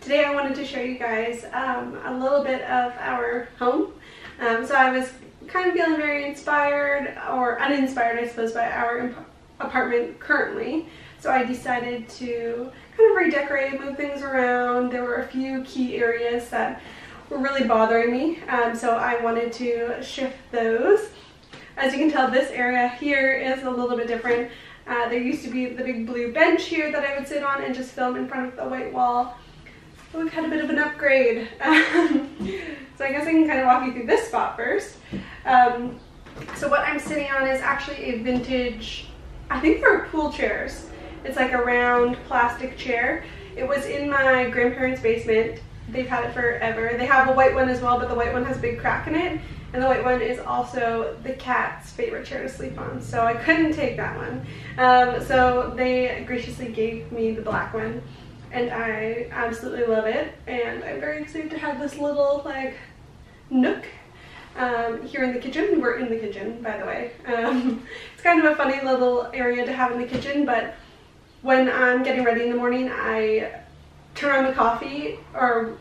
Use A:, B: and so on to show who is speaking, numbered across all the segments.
A: Today I wanted to show you guys a little bit of our home. So I was kind of feeling very inspired, or uninspired I suppose, by our apartment currently. So I decided to kind of redecorate, move things around. There were a few key areas that were really bothering me, so I wanted to shift those. As you can tell, this area here is a little bit different. There used to be the big blue bench here that I would sit on and just film in front of the white wall. But we've had a bit of an upgrade. So I guess I can kind of walk you through this spot first. So what I'm sitting on is actually a vintage, I think they're pool chairs. It's like a round plastic chair. It was in my grandparents' basement. They've had it forever. They have a white one as well, but the white one has a big crack in it. And the white one is also the cat's favorite chair to sleep on. So I couldn't take that one. So they graciously gave me the black one. And I absolutely love it. And I'm very excited to have this little like nook here in the kitchen. We're in the kitchen, by the way. It's kind of a funny little area to have in the kitchen, but when I'm getting ready in the morning, I turn on the coffee, or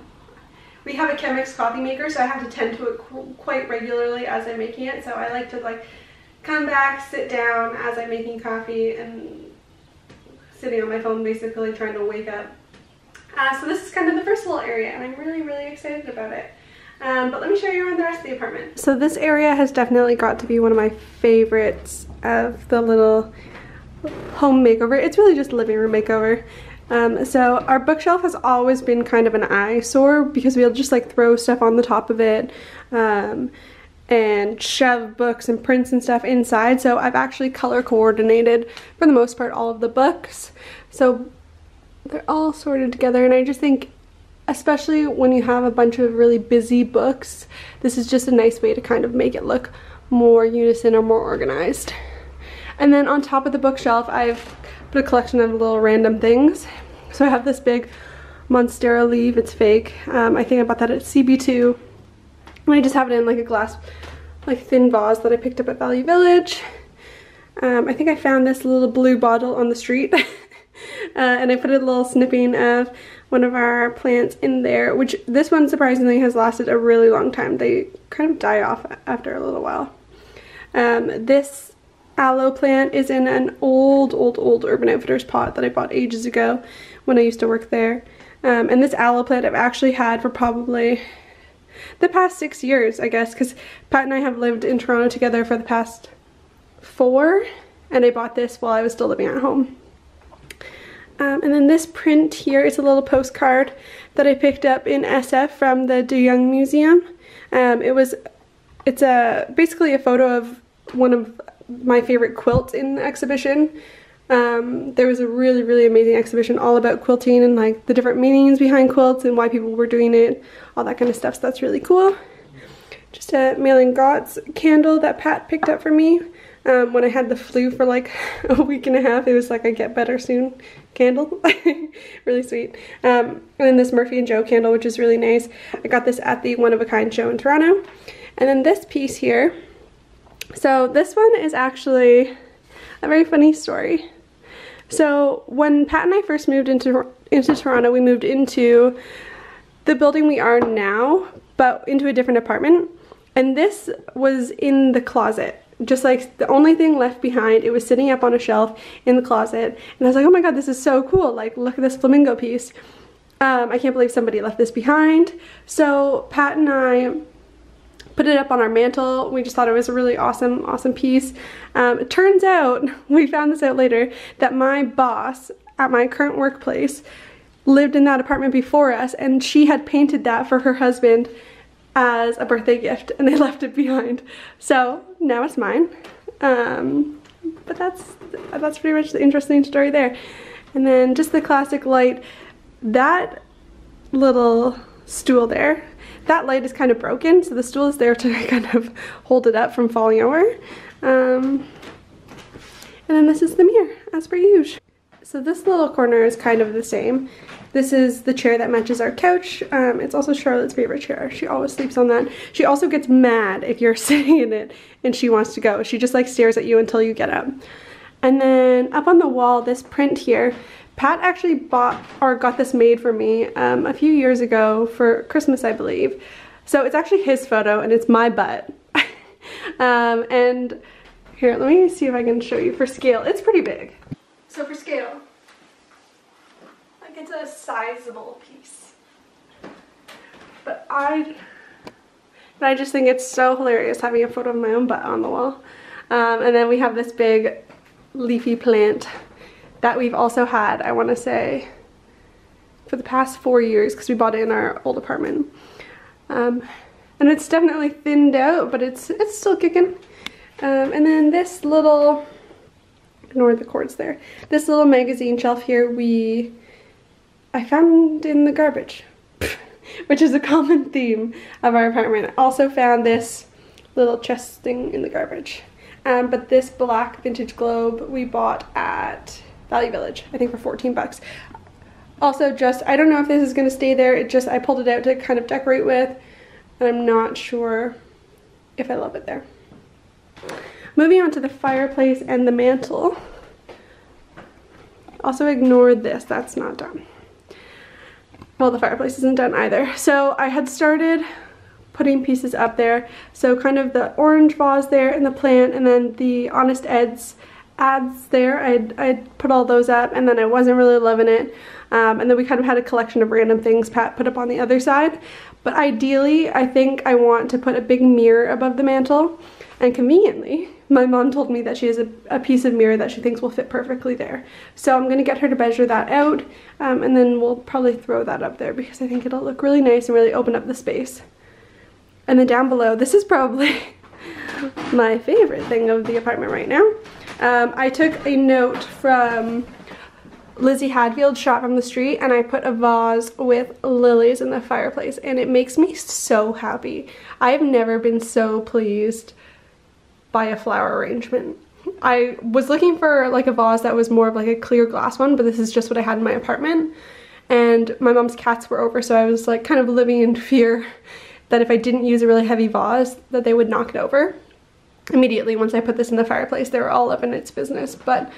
A: we have a Chemex coffee maker, so I have to tend to it quite regularly as I'm making it. So I like to like come back, sit down as I'm making coffee, and sitting on my phone basically trying to wake up. So this is kind of the first little area, and I'm really, really excited about it. But let me show you around the rest of the apartment. So this area has definitely got to be one of my favorites of the little home makeover. It's really just a living room makeover. So our bookshelf has always been kind of an eyesore because we'll just like throw stuff on the top of it and shove books and prints and stuff inside. So I've actually color coordinated, for the most part, all of the books. So they're all sorted together, and I just think, especially when you have a bunch of really busy books, this is just a nice way to kind of make it look more unison or more organized. And then on top of the bookshelf, I've put a collection of little random things. So I have this big Monstera leaf. It's fake. I think I bought that at CB2. And I just have it in like a glass, like thin vase that I picked up at Value Village. I think I found this little blue bottle on the street. And I put a little snipping of one of our plants in there, which this one surprisingly has lasted a really long time. They kind of die off after a little while. This aloe plant is in an old Urban Outfitters pot that I bought ages ago when I used to work there. And this aloe plant I've actually had for probably the past 6 years, I guess, because Pat and I have lived in Toronto together for the past 4, and I bought this while I was still living at home. And then this print here is a little postcard that I picked up in SF from the De Young Museum. It's basically a photo of one of my favorite quilts in the exhibition. There was a really, really amazing exhibition all about quilting and like the different meanings behind quilts and why people were doing it, all that kind of stuff, so that's really cool. Just a Mailing Gots candle that Pat picked up for me when I had the flu for like a week and a half. It was like a get better soon candle. Really sweet. And then this Murphy and Joe candle, which is really nice. I got this at the One of a Kind show in Toronto. And then this piece here. So this one is actually a very funny story. So when Pat and I first moved into Toronto, we moved into the building we are now, but into a different apartment. And this was in the closet, just like the only thing left behind. It was sitting up on a shelf in the closet. And I was like, oh my god, this is so cool. Like, look at this flamingo piece. I can't believe somebody left this behind. So Pat and I put it up on our mantle. We just thought it was a really awesome piece. It turns out, we found this out later, that my boss at my current workplace lived in that apartment before us, and she had painted that for her husband as a birthday gift, and they left it behind. So now it's mine. But that's pretty much the interesting story there. And then just the classic light. That little stool there, that light is kind of broken, so the stool is there to kind of hold it up from falling over. And then this is the mirror, as per usual. So this little corner is kind of the same. This is the chair that matches our couch. It's also Charlotte's favorite chair. She always sleeps on that. She also gets mad if you're sitting in it and she wants to go. She just like stares at you until you get up. And then up on the wall, this print here, Pat actually bought or got this made for me a few years ago for Christmas, I believe. So it's actually his photo and it's my butt. And here, let me see if I can show you for scale. It's pretty big. So for scale, like it's a sizable piece. But I just think it's so hilarious having a photo of my own butt on the wall. And then we have this big leafy plant that we've also had, I want to say, for the past 4 years, because we bought it in our old apartment. And it's definitely thinned out, but it's still kicking. And then this little, ignore the cords there, this little magazine shelf here I found in the garbage, which is a common theme of our apartment. I also found this little chest thing in the garbage. But this black vintage globe we bought at Value Village, I think for 14 bucks. Also just, I don't know if this is gonna stay there, I pulled it out to kind of decorate with, and I'm not sure if I love it there. Moving on to the fireplace and the mantle. Also ignore this, that's not done. Well, the fireplace isn't done either. So I had started putting pieces up there. So kind of the orange vase there and the plant, and then the Honest Ed's ads there. I'd put all those up, and then I wasn't really loving it. And then we kind of had a collection of random things Pat put up on the other side. But ideally, I think I want to put a big mirror above the mantle. And conveniently, my mom told me that she has a piece of mirror that she thinks will fit perfectly there. So I'm going to get her to measure that out, and then we'll probably throw that up there because I think it'll look really nice and really open up the space. And then down below, this is probably my favorite thing of the apartment right now. I took a note from Lizzie Hadfield's Shop from the Street, and I put a vase with lilies in the fireplace, and it makes me so happy. I have never been so pleased by a flower arrangement. I was looking for like a vase that was more of like a clear glass one, but this is just what I had in my apartment. And my mom's cats were over, so I was like kind of living in fear that if I didn't use a really heavy vase that they would knock it over. Immediately once I put this in the fireplace, they were all up in its business. But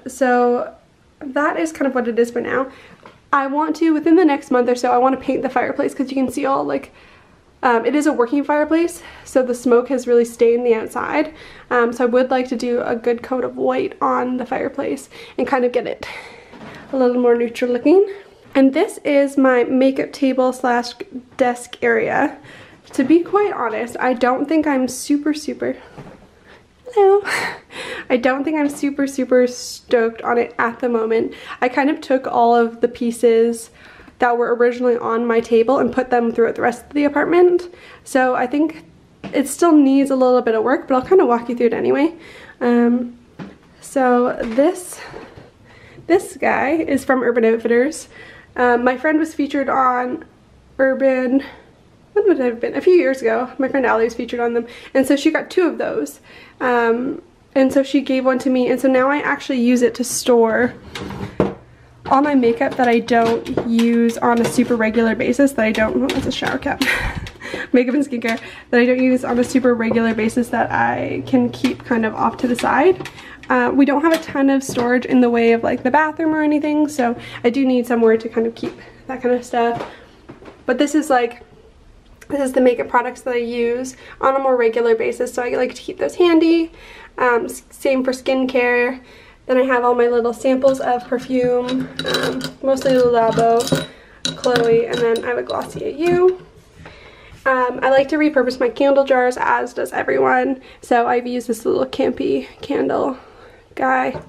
A: so that is kind of what it is for now. I want to, within the next month or so, I want to paint the fireplace because you can see all like, it is a working fireplace, so the smoke has really stained the outside. So I would like to do a good coat of white on the fireplace and kind of get it a little more neutral looking. And this is my makeup table slash desk area. To be quite honest, I don't think I'm super hello. I don't think I'm super stoked on it at the moment. I kind of took all of the pieces that were originally on my table and put them throughout the rest of the apartment. So I think it still needs a little bit of work, but I'll kind of walk you through it anyway. So this guy is from Urban Outfitters. My friend was featured on Urban, when would it have been? A few years ago. My friend Allie was featured on them, and so she got 2 of those. And so she gave one to me, and so now I actually use it to store all my makeup that I don't use on a super regular basis, that I don't, oh, that's a shower cap. Makeup and skincare that I don't use on a super regular basis that I can keep kind of off to the side. We don't have a ton of storage in the way of like the bathroom or anything, so I do need somewhere to kind of keep that kind of stuff. But this is the makeup products that I use on a more regular basis, so I like to keep those handy. Same for skincare. Then I have all my little samples of perfume, mostly Le Labo, Chloe, and then I have a Glossier U. I like to repurpose my candle jars, as does everyone. So I've used this little campy candle guy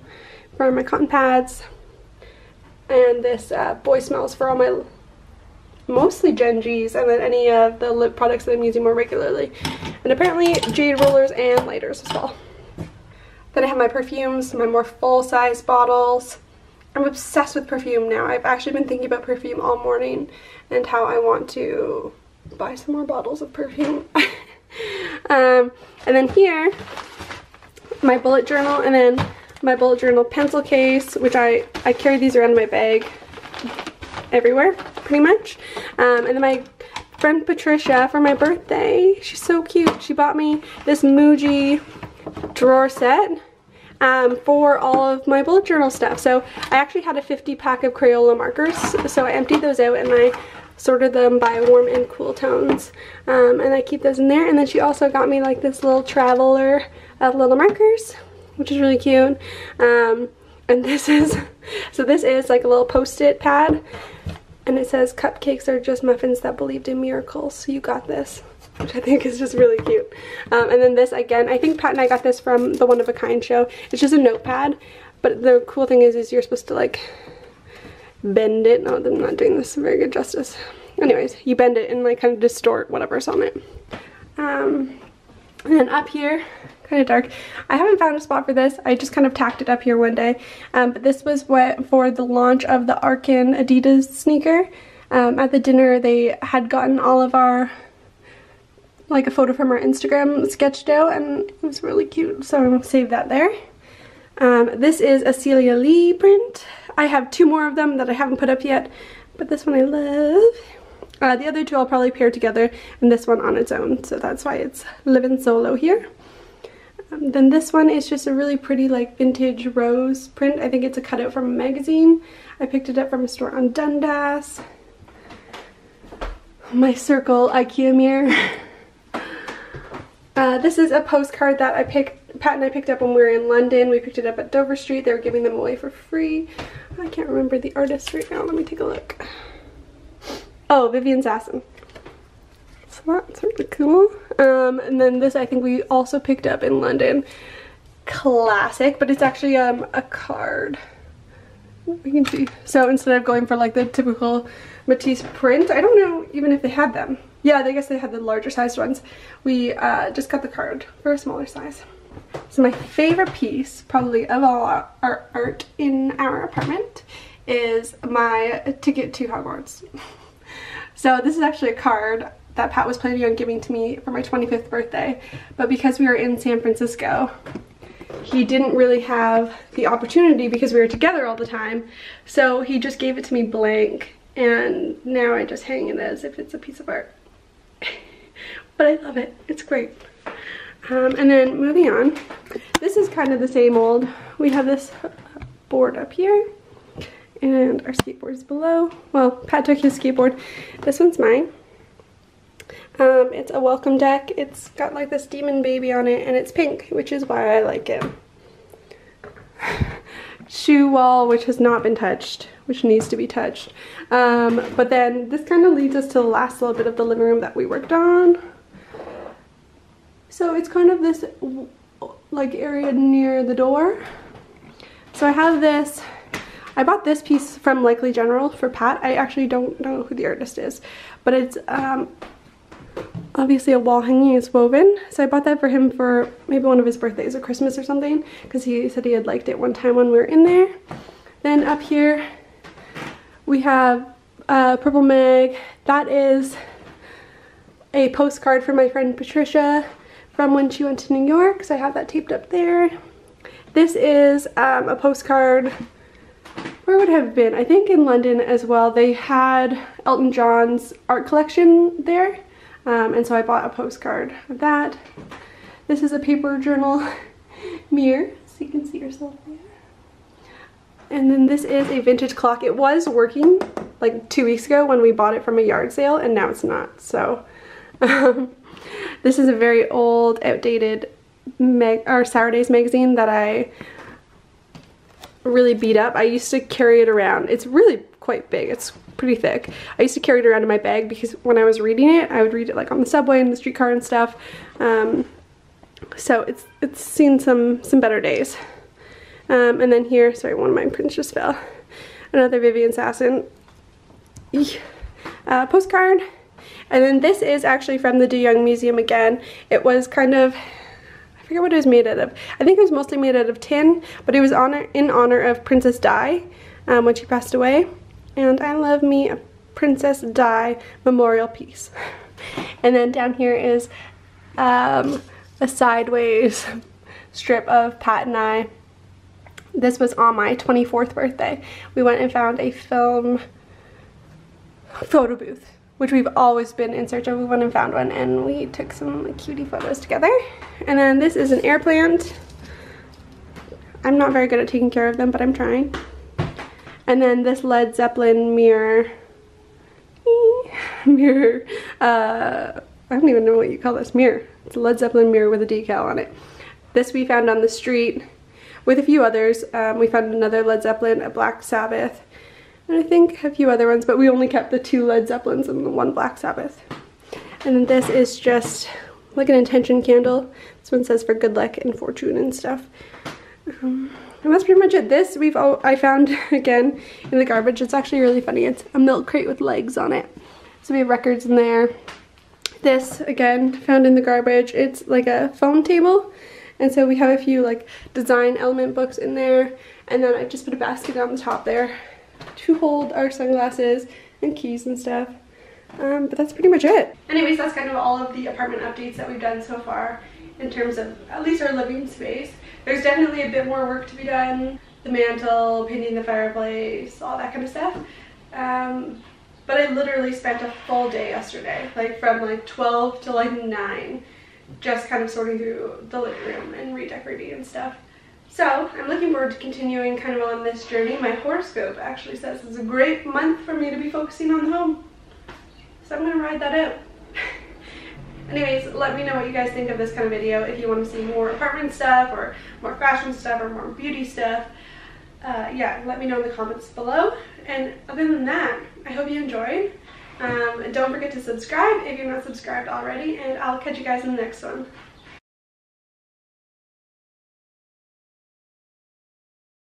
A: for my cotton pads. And this Boy Smells for all my mostly Gen Gs, and then any of the lip products that I'm using more regularly. And apparently jade rollers and lighters as well. Then I have my perfumes, my more full-size bottles. I'm obsessed with perfume now. I've actually been thinking about perfume all morning and how I want to buy some more bottles of perfume. And then here, my bullet journal, and then my bullet journal pencil case, which I carry these around in my bag everywhere, pretty much. And then my friend Patricia, for my birthday, she's so cute. She bought me this Muji drawer set for all of my bullet journal stuff. So I actually had a 50-pack of Crayola markers, so I emptied those out and I sorted them by warm and cool tones, and I keep those in there. And then she also got me like this little traveler of little markers, which is really cute. And this is like a little post-it pad, and it says cupcakes are just muffins that believed in miracles, so you got this, which I think is just really cute. And then this, again, I think Pat and I got this from the One of a Kind show. It's just a notepad, but the cool thing is you're supposed to like bend it. No, I'm not doing this very good justice. Anyways, you bend it and like kind of distort whatever's on it. And then up here, kind of dark, I haven't found a spot for this. I just kind of tacked it up here one day. But this was for the launch of the Arkin Adidas sneaker. At the dinner, they had gotten all of our, like a photo from our Instagram sketched out, and it was really cute, so I'm gonna save that there. This is a Celia Lee print. I have 2 more of them that I haven't put up yet, but this one I love. The other 2 I'll probably pair together, and this one on its own, so that's why it's living solo here. Then this one is just a really pretty like vintage rose print. I think it's a cutout from a magazine. I picked it up from a store on Dundas. My circle IKEA mirror. This is a postcard that Pat and I picked up when we were in London. We picked it up at Dover Street. They were giving them away for free. I can't remember the artist right now. Let me take a look. Oh, Vivian Sasson. So that's really cool. And then this I think we also picked up in London. Classic, but it's actually a card. You can see. So instead of going for like the typical Matisse print, I don't know even if they had them. Yeah, I guess they had the larger sized ones. We just got the card for a smaller size. So my favorite piece, probably of all our art in our apartment, is my ticket to Hogwarts. So this is actually a card that Pat was planning on giving to me for my 25th birthday, but because we were in San Francisco, he didn't really have the opportunity because we were together all the time, so he just gave it to me blank, and now I just hang it as if it's a piece of art. But I love it. It's great. And then moving on, this is kind of the same old. We have this board up here, and our skateboard is below. Well, Pat took his skateboard. This one's mine. It's a welcome deck. It's got like this demon baby on it, and it's pink, which is why I like it. Shoe wall, which has not been touched, which needs to be touched. But then this kind of leads us to the last little bit of the living room that we worked on. So it's kind of this like area near the door. So I have this. I bought this piece from Likely General for Pat. I actually don't know who the artist is, but it's obviously a wall hanging is woven. So I bought that for him for maybe one of his birthdays or Christmas or something, because he said he had liked it one time when we were in there. Then up here we have Purple Mag. That is a postcard from my friend Patricia from when she went to New York, so I have that taped up there. This is a postcard, where would it have been? I think in London as well. They had Elton John's art collection there, and so I bought a postcard of that. This is a paper journal mirror, so you can see yourself there. And then this is a vintage clock. It was working like 2 weeks ago when we bought it from a yard sale, and now it's not. So this is a very old, outdated Saturdays magazine that I really beat up. I used to carry it around. It's really quite big. It's pretty thick. I used to carry it around in my bag because when I was reading it, I would read it like on the subway and the streetcar and stuff. So it's seen some better days. And then here, sorry, one of my prints just fell. Another Vivian Sasson postcard. And then this is actually from the De Young Museum again. It was kind of, I forget what it was made out of. I think it was mostly made out of tin, but it was in honor of Princess Di when she passed away. And I love me a Princess Di memorial piece. And then down here is a sideways strip of Pat and I. This was on my 24th birthday. We went and found a film photo booth, which we've always been in search of. We went and found one, and we took some cutie photos together. And then this is an air plant. I'm not very good at taking care of them, but I'm trying. And then this Led Zeppelin mirror. I don't even know what you call this mirror. It's a Led Zeppelin mirror with a decal on it. This we found on the street with a few others. We found another Led Zeppelin, a Black Sabbath, and I think a few other ones, but we only kept the 2 Led Zeppelins and the 1 Black Sabbath. And then this is just like an intention candle. This one says for good luck and fortune and stuff. And that's pretty much it. This I found again in the garbage. It's actually really funny. It's a milk crate with legs on it. So we have records in there. This again found in the garbage. It's like a phone table. And so we have a few like design element books in there. And then I just put a basket on the top there to hold our sunglasses and keys and stuff. But that's pretty much it. Anyways, that's kind of all of the apartment updates that we've done so far in terms of at least our living space. There's definitely a bit more work to be done. The mantle, painting the fireplace, all that kind of stuff. But I literally spent a full day yesterday, like from like 12 to like 9, just kind of sorting through the living room and redecorating and stuff. So I'm looking forward to continuing kind of on this journey. My horoscope actually says it's a great month for me to be focusing on the home. So I'm gonna ride that out. Anyways, let me know what you guys think of this kind of video. If you want to see more apartment stuff or more fashion stuff or more beauty stuff, yeah, let me know in the comments below. And other than that, I hope you enjoyed. And don't forget to subscribe if you're not subscribed already, and I'll catch you guys in the next one.